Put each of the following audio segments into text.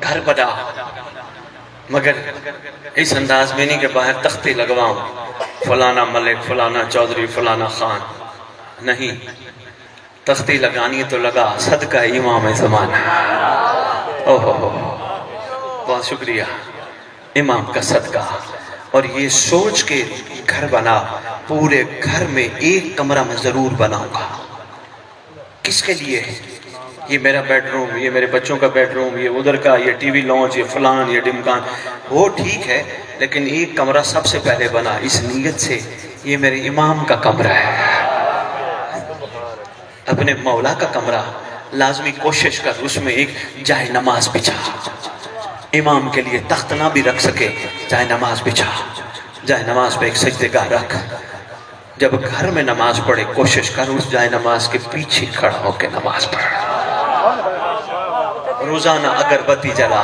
گھر بنا، مگر اس انداز میں نہیں کہ باہر تختی لگواؤں، فلانا ملک، فلانا چودھری، فلانا خان، نہیں، تختی لگانی تو لگا، صدقہ امام زمانہ۔ بہت شکریہ، امام کا صدقہ۔ اور یہ سوچ کے گھر بنا، پورے گھر میں ایک کمرہ میں ضرور بناؤں گا۔ کس کے لیے؟ یہ میرا بیڈ روم، یہ میرے بچوں کا بیڈ روم، یہ ادھر کا، یہ ٹی وی لانچ، یہ فلان، یہ ڈمکان، وہ ٹھیک ہے، لیکن ایک کمرہ سب سے پہلے بنا اس نیت سے، یہ میرے امام کا کمرہ ہے، اپنے مولا کا کمرہ۔ لازمی کوشش کر اس میں ایک جائے نماز بچھا، امام کے لیے تخت نہ بھی رکھ سکے، جائے نماز بچھا، جائے نماز پہ ایک سجدگاہ رکھ۔ جب گھر میں نماز پڑھے کوشش کر اس جائے نماز کے پیچھے کھڑا ہو کے نماز پڑھ۔ روزانہ اگربتی جلا،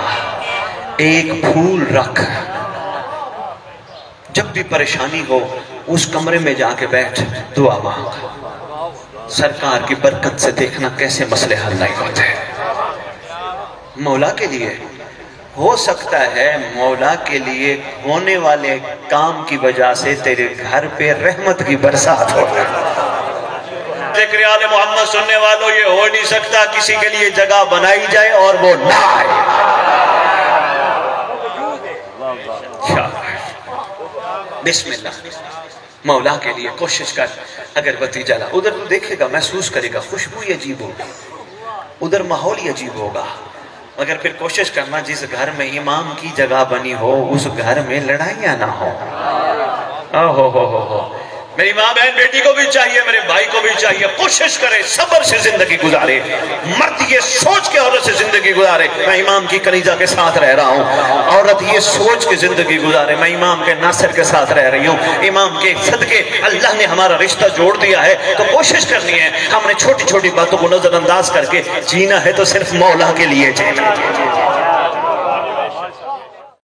ایک پھول رکھ، جب بھی پریشانی ہو اس کمرے میں جا کے بیٹھ، دعا مانگ۔ سرکار کی برکت سے دیکھنا کیسے مسئلے حل نہیں ہوتے۔ مولا کے لیے ہو سکتا ہے، مولا کے لیے ہونے والے کام کی وجہ سے تیرے گھر پہ رحمت کی برسات ہو جائے۔ ذکر آل محمد سننے والوں، یہ ہو نہیں سکتا کسی کے لیے جگہ بنائی جائے اور وہ نہ آئے۔ بسم اللہ، مولا کے لیے کوشش کر، اگربتی جلا، ادھر تو دیکھے گا، محسوس کرے گا، خوشبو ہی عجیب ہوگی، ادھر ماحول ہی عجیب ہوگا، مگر پھر کوشش کرنا جس گھر میں امام کی جگہ بنی ہو اس گھر میں لڑائیاں نہ ہو۔ میری ماں بہن بیٹی کو بھی چاہیے، میرے بھائی کو بھی چاہیے، کوشش کرے صبر سے زندگی گزارے۔ مرد یہ سوچ کے عورت سے زندگی گزارے میں امام کی کنیزہ کے ساتھ رہ رہا ہوں، عورت یہ سوچ کے زندگی گزارے میں امام کے ناصر کے ساتھ رہ رہی ہوں، امام کے صدقے اللہ نے ہمارا رشتہ جوڑ دیا ہے۔ تو کوشش کرنی ہے ہم نے چھوٹی چھوٹی باتوں کو نظر انداز کر کے جینا ہے تو صرف مولا کے لیے جینا۔